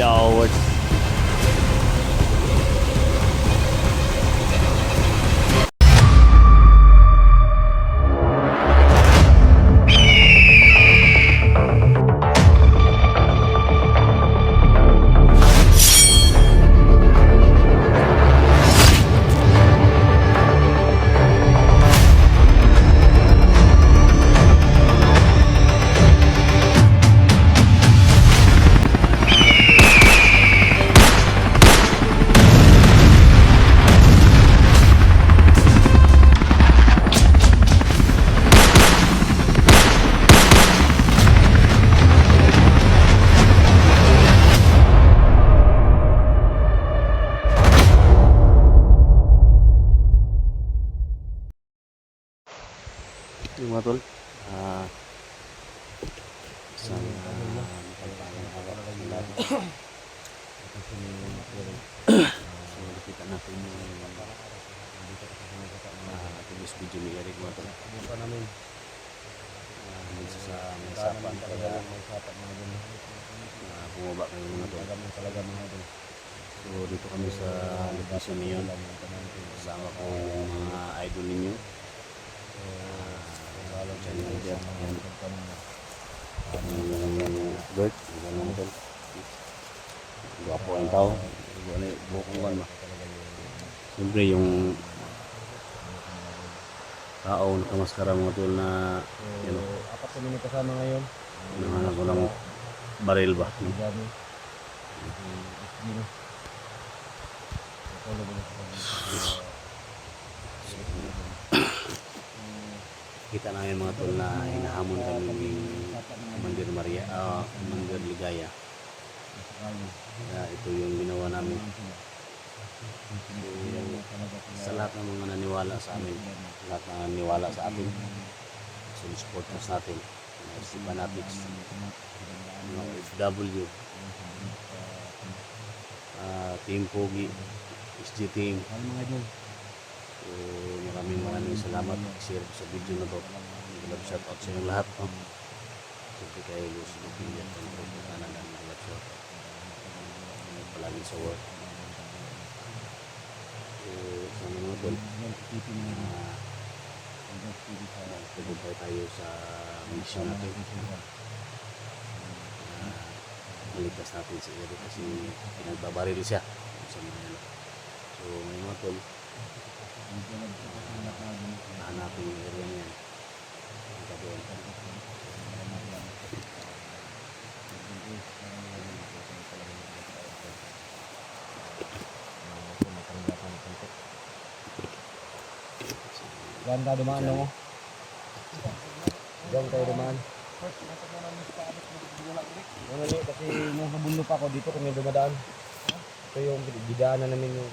Yaward. Yung mga tol, isang mapagpalang araw sa lahat. So, nakita natin yung tulis video ni Eric mga tol. Minsan sa may sapan kaya bumaba kayo mga tol. So, dito kami sa location niyon. Kasama ko yung mga idol ninyo. Bert, ganun tol. Gwapo ang tao. Bukungan ba? Siyempre yung tao nakamaskara mga tol na apat kami na kasama ngayon. Nahanap ko ng baril ba? Kita namin mga tol na hinahamon kami ni Commander Commander Ligaya. Ito yung ginawa namin. So, sa lahat ng mga naniwala sa amin, lahat ng naniwala sa atin, so supporters natin, si Fanatics, mga FW, Team Pogi, SG Team. So, maraming salamat share sa video na to. Love shout out sa inyong lahat. Siyempre kay Luz Lupilya at Canada na love shout out. Palagi sa work. So, sana mga tol, tagumpay tayo sa mission natin. Maligtas natin si Eric kasi pinagbabaril siya sa Manila. So, mga tol, hanapin yung area niyan. Ito doon. Diyan tayo dumaan mo. Diyan tayo dumaan. Kasi nung nabulo pa ako dito kung may dumadaan. Ito yung bidaanan namin yung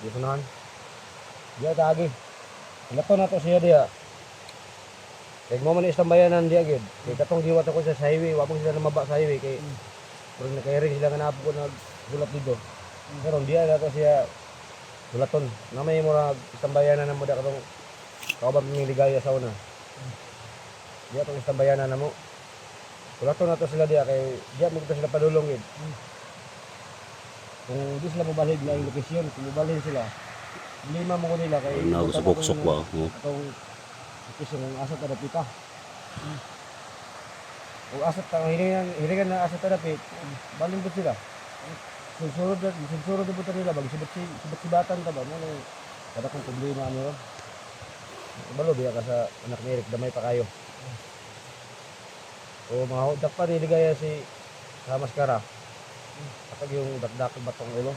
dito nahan. Diya tagi. Nato na to siya diya. Kaya mo man istambayanan diya gid. Kay katong giwat ako sa highway, wa mo sila namaba sa highway kay pero nakairing sila nga napo ko nagbulat dito. Pero diya na to siya bulaton. Namay mo ra istambayanan na mo da katong kaubang ning Ligaya sa una. Diya tong istambayanan na mo. Bulaton na to sila diya kay diya mo sila padulong gid. Kung di sila mobalik lang yung lokasyon, kung mobalik sila lima mo ko nila kay sa buksok ba? Itong location ng asat na pita. O asat ang hiringan na asat na pit, baling po sila. Sunsurod na po nila, sibat-sibatan ka ba? Ano kada kong problema ano ron. Balo biya ka sa anak ni Eric, damay pa kayo. O mga hodak pa niligaya si sa maskara. Kapag yung dakdak batong ulo.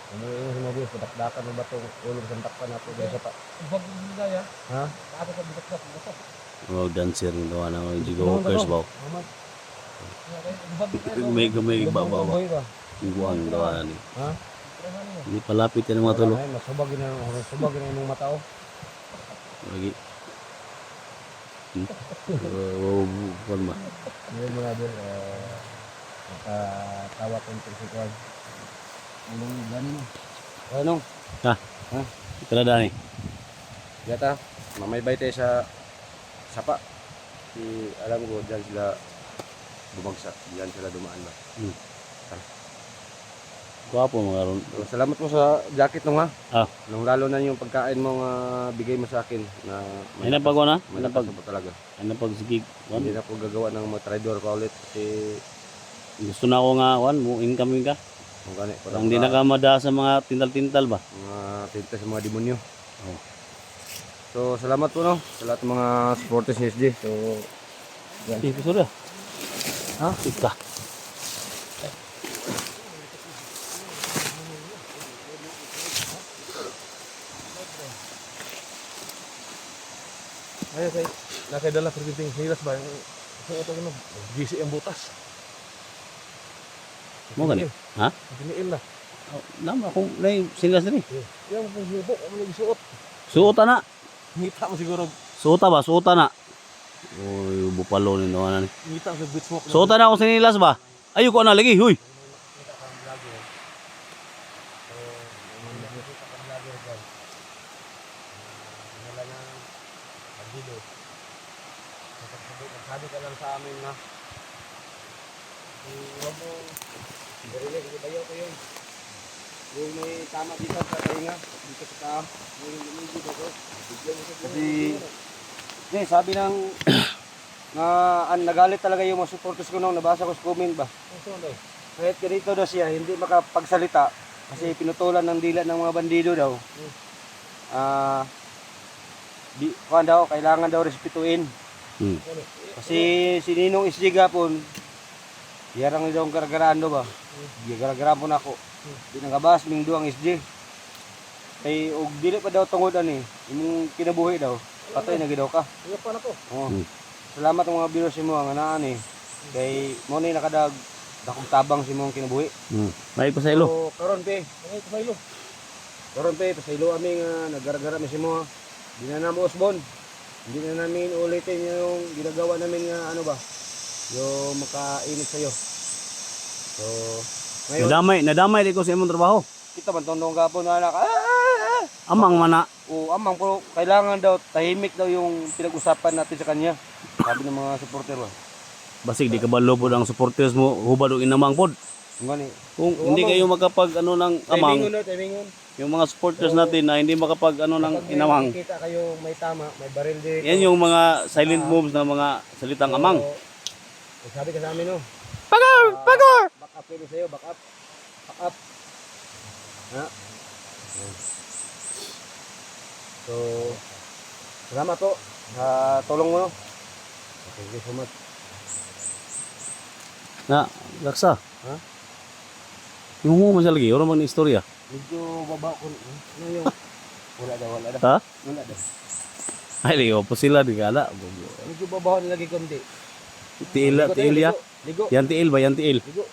Umuwi mo biyo sa dakdakan ng batong ulo sa takpan nato sa pa. Ubag mo niligaya. Ha? Ako sa dakdak mo to. Oh, dancer ng gawa ng Jigo Walkers ba? Ubag mo. Gamay ba? Iguang gawa ni. Ha? Hindi palapit yan mga tolo. Ay, masubag na yung mata oh. Lagi. Wow, bukan ba? Hindi mo na din nakatawa kong persikuan. Anong gani mo? Anong? Ha? Ito na ni. Yata, mamaybay tayo sa sapa. Alam ko, dyan sila bumagsak. Dyan sila dumaan ba? Hmm. Tara. Gwapo mga ron. So, salamat po sa jacket nung ha. Ah, Lalo na yung pagkain mo nga bigay mo sa akin na ay napag na? Ay malakas napag, po talaga. ay napag sige. Hindi na po gagawa ng mga traidor pa ulit kasi Gusto na ako nga, mo incoming ka. kung gani Parang hindi na ka mada sa mga tintal-tintal ba? mga tinta sa mga demonyo. Oh. So salamat po no sa lahat ng mga supporters ni SG. So yan. Episode ah. Ha? Ika. Ayan say, nakadala perginting hilas ba? So ito ano, gisi ang butas. Mo gani? Ha? Diniil na. Oh, nama akong nay sinilas ni. Yang kung hibo, ano lagi suot. Suota na. Ngita mo siguro, Suota ba? Suota na. Uy, bupalo ni no ni. ngita sa beach smoke. Suota na ako sinilas ba? Ayo ko na lagi, huy. Sabi ka lang sa amin na huwag mo barinig, bayaw ko yun. Yung may tama dito sa tainga, dito sa taam, yung lumigid ako. Kasi, sabi ng nagalit talaga yung mga supporters ko nung nabasa ko sa comment ba. Kahit ganito daw siya, hindi makapagsalita kasi pinutulan ng dila ng mga bandido daw. Kailangan daw respetuin. Hmm. Kasi si Ninong SG gapon, yarang daw ang gargaraan daw ba? Gargaraan po na ako. Di nangabas, ming duang SG. Kay, og dili pa daw tungod ani, imong kinabuhi daw. Patay na gidaw ka. Iya pa na po. Oo. Salamat ang mga viewers mo ang anaan eh. Kay, mo ni nakadag, dakong tabang si mong kinabuhi. May ko sa ilo. So, karon pe, Ay, kumailo. karon pe, pasaylo aming naggaragara mi si mo. Di na namo usbon. Hindi na namin ulitin yung ginagawa namin nga ano ba, yung makainit sa'yo. So, ngayon, Nadamay di ko sa imong trabaho. kita man tondong gapon na anak, Amang mana. o amang pero kailangan daw, tahimik daw yung pinag-usapan natin sa kanya. Sabi ng mga supporter ba. Basig di ka ba lubod ang supporters mo hubad og inamang pod. Yung gani. Kung hindi kayo makapag ano ng amang, Timingon. yung mga supporters natin na hindi makapag ano ng Kapag inamang. kita kayo may tama, may baril dito. Yan yung mga silent moves ng mga salitang amang. So, sabi ka sa amin no. Pagor! Pagor! Back up yun sa'yo, back up. Back up. Ha? So, salamat po sa tulong mo. Thank you so much. Na, laksa. Ha? Yung mo man siya lagi, orang man istorya. Medyo baba ko. Ano yung... Wala daw. Ha? Wala daw. Ay, liyo po sila di kala. Medyo baba ko lagi kundi. Tiil ya. Ligo. Yan tiil ba? Yan tiil. Ligo.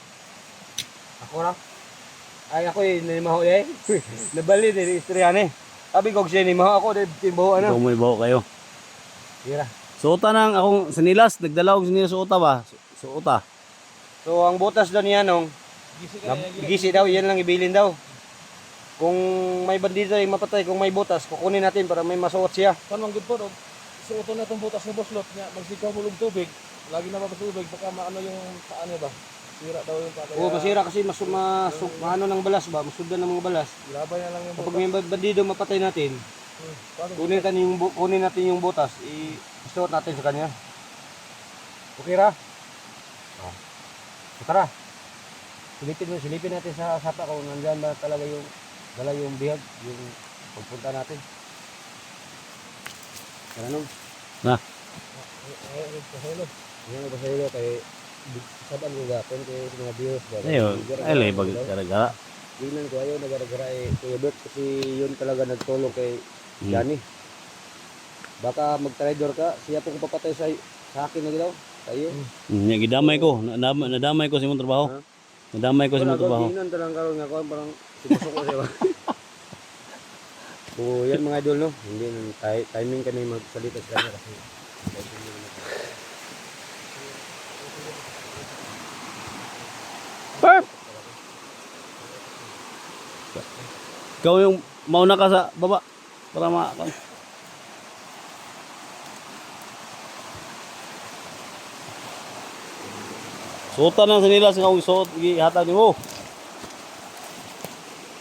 Ako na. Ay ako eh, nanimaho eh. Nabali din, istorya eh. Sabi ko siya, nanimaho ako, timbaho Ikaw ano. mo ibaw kayo. Tira. Suota nang akong sinilas, nagdala og sinilas suota ba? Suota. So ang butas daw niya nung, Gisi ka na. gisi daw, yan lang ibilin daw. Kung may bandito yung mapatay, kung may butas, kukunin natin para may masuot siya. Kan mang good po, suoton na itong butas ng buslot niya. Magsikaw mo ng tubig. Lagi na tubig, baka maano yung paan niya ba? Sira daw yung paa. Oo, masira kasi maano ng balas ba, masudan ng mga balas. Ilabay na lang yung Kapag butas. may bandido mapatay natin, Paano? kunin natin yung butas, isuot natin sa kanya. Okay ra? Oh. Tara. Silipin natin sa sapa kung nandiyan ba talaga yung dala yung bihag, yung pagpunta natin. Ano? Yan ang pasaylo kay saban ko gapon kay sa mga viewers ba. Ayun, ay lay bag gara-gara. Tingnan ko ayaw nagara-gara Kuya Bert kasi yun talaga nagtulong kay Johnny. Baka mag-trader ka, siya pong papatay sa akin na daw. Tayo. Nya gidamay ko, nadamay ko sa imong trabaho. Ha? Nadamay ko sa imong trabaho. Tingnan talang karon nga ko parang sipusok ko siya. So yan mga idol no, hindi timing kami magsalita sa kanya kasi Perp! Ikaw yung mauna ka sa baba para suotan lang sa nila sa kong suot gihatag nimo.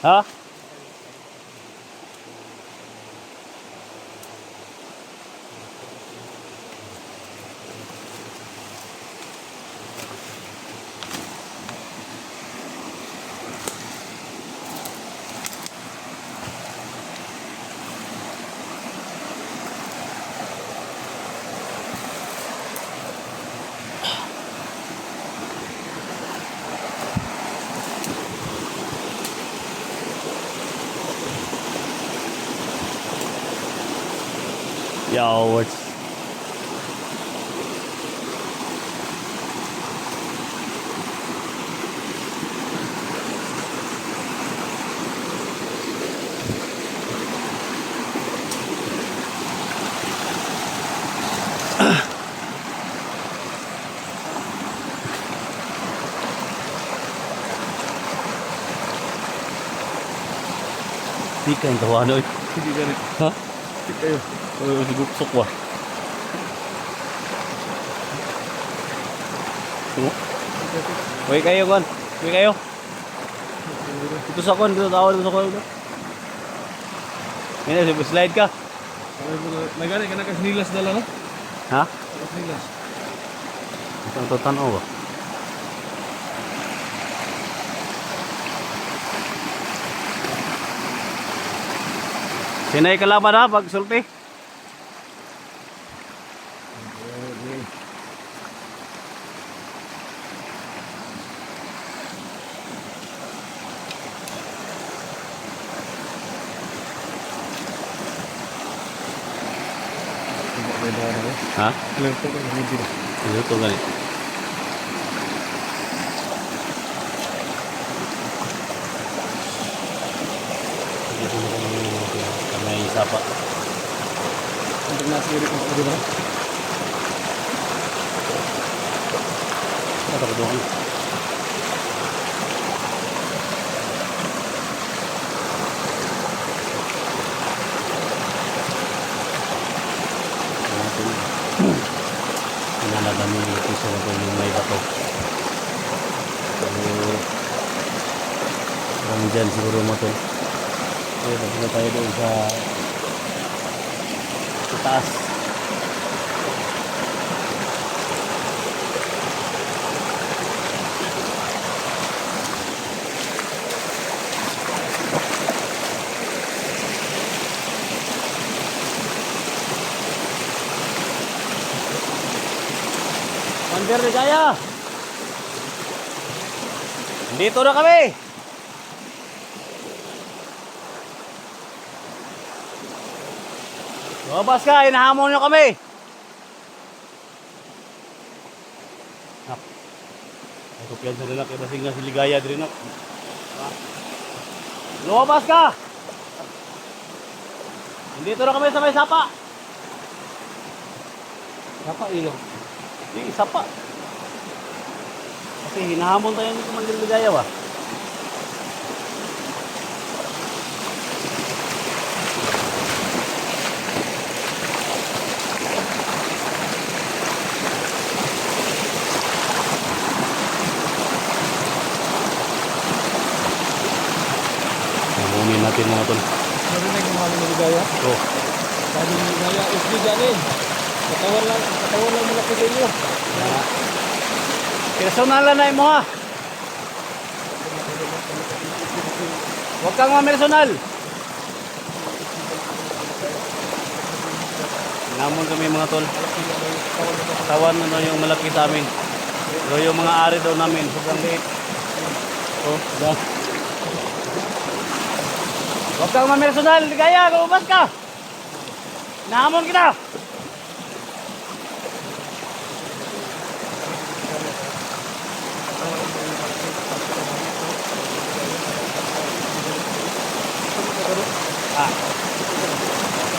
Ha? Yo, what's di ka yung tawano eh. Hindi ganit. Ha? Hindi kayo. Sigupsok ba? Uy kayo kon. Uy kayo. Dito sa kon, dito tawon dito sa kon. Ini slide ka. May ganit ka na kasnilas dala no? Ha? Kasnilas. Ito ang tanaw ba? Sinay kalaban ha pag sulti. Ha? Ilang to kan hindi. Ito to gani. Dito na kami may sapa. Untuk nasiri ko sa diba? Ito ko doon. Pinalaga mo yung piso na yung may bato. So, parang dyan siguro mo ito. Okay, tapos tayo doon sa taas. Under Ligaya. Dito na kami. Lumabas ka, hinahamon nyo kami. Ay, kupiyan sa dinak, ibasig na si Ligaya dinak. Lumabas ka. Dito na kami sa may sapa. Apa ilong? Di, sapa. Kasi hinahamon tayo ni Commander Ligaya ba? Namunin natin mga tol. Narinig mo kami ng gaya? Oh, Sabi ng gaya, isli ganin. Katawan lang malaki sa inyo. personalan na mo ha. Huwag kang mamersonal. Namon kami mga tol. Tawan na yung malaki sa amin. Pero yung mga ari daw namin, sobrang liit. Oh, da. Huwag kang mamersonal. Ligaya, lumabas ka. Namon kita. Ah.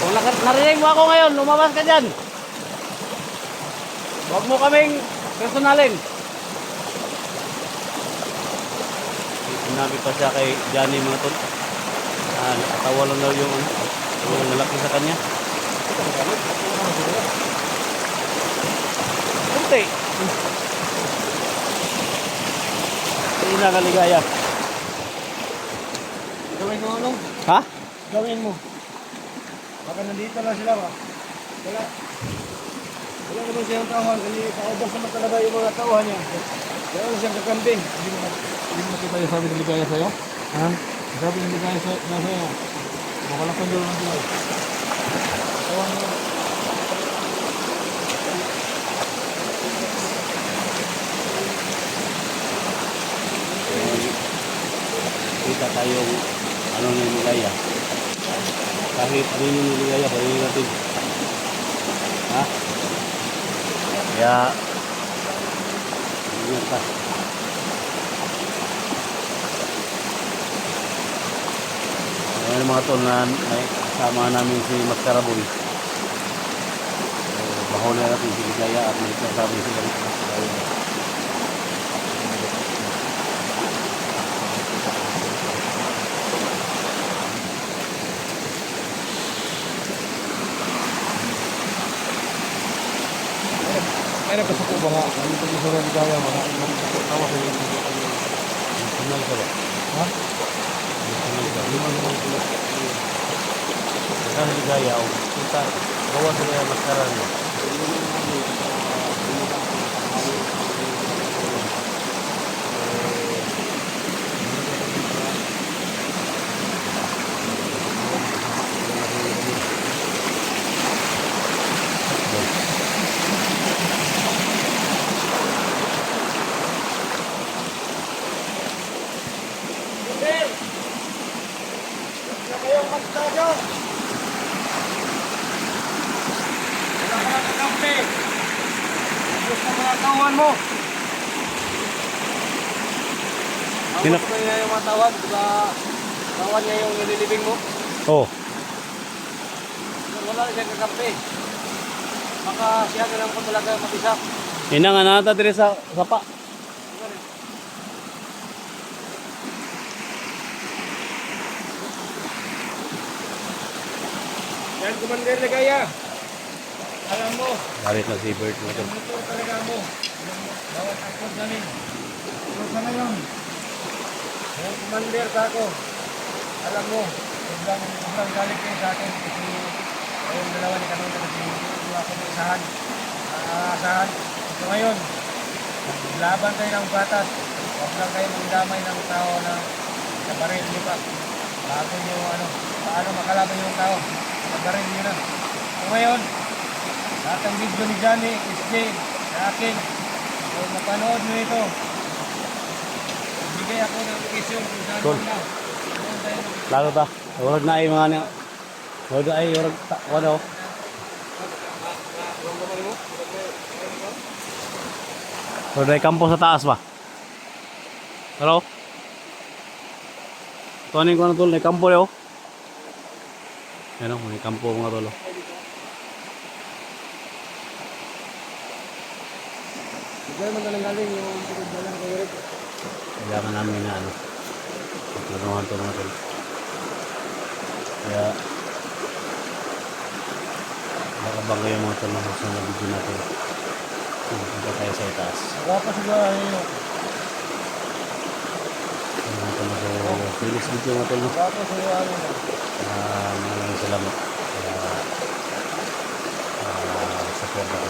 Kung narinig mo ako ngayon, lumabas ka dyan. Huwag mo kaming personalin. Sinabi pa siya kay Johnny mga tol. Nakatawa lang daw yung nalaki sa kanya. Kunti. Hindi na Ligaya. gawin mo ano? Ha? Gawin mo. Baka nandito lang sila ba? Wala. Wala naman siyang tauhan kasi paubos naman talaga yung mga tauhan niya. Wala naman siyang kakambing. Hindi mo nakita yung sabi ng ligaya sa'yo? Ha? Sabi ng ligaya sa'yo. Makalakon doon lang sila. Tawan mo. Kita tayong ano ni Ligaya. Kahit ano yung Ligaya, bayarin natin. Ha? Kaya, ingat ka. Ngayon mga tol na kasama namin si Mascarabon. So, bahon na natin si Ligaya at magsasabi sila ng Ligaya. Ay, nagkasuko ba nga? Ano ito gusto ng ligaya? Tawa sa iyo. National ka ba? Ha? National ka. Saan Ligaya o punta? Gawa sa mga maskaran mo. Sir! Huwag na kayong magtadyo! Wala ka lang kakampi! Ayos na mga tauhan mo! Sino- Ako na yung mga tawag, diba? Tawan niya yung nililibing mo. Oh, Wala siyang kakampi. Baka siya na lang po talaga mag-isa. ina nga nata dire sa sapa. Yan, Commander Ligaya. Alam mo, Galit na si Bert mo tol. motor talaga mo. Bawat angkot namin. Pero sa ngayon, yung Commander ka ako. Alam mo, sobrang galit kayo sa akin kasi kayong dalawa ni Kanong kasi hindi ako may isahan. Aasahan. So ngayon, laban kayo ng batas. Huwag lang kayo magdamay ng tao na sa baril niyo pa. Bago nyo paano makalaban yung tao. Sa baril niyo na. So ngayon, lahat ng video ni Johnny, SJ, sa akin, kung mapanood nyo ito, bigay ako ng location kung saan Tol. na. Doon tayo mag- Lalo ta. Wala na ay mga niya. Wala ay orang ano. Wala ay kampo sa taas ba? Hello? Tuanin ko na tol, may kampo yo. Ano, may kampo mga tol. Bigay man talang galing yung pinagdalang kay Rick. Kailangan namin na ano. Planuhan to mga tol. Kaya nakabang kayo mga tol ng susunod na video natin. Punta tayo sa itaas. Wapa siguro yun. Mga tol na so, finish video mga tol. Wapa siguro ano na. Maraming salamat. Kaya support ako.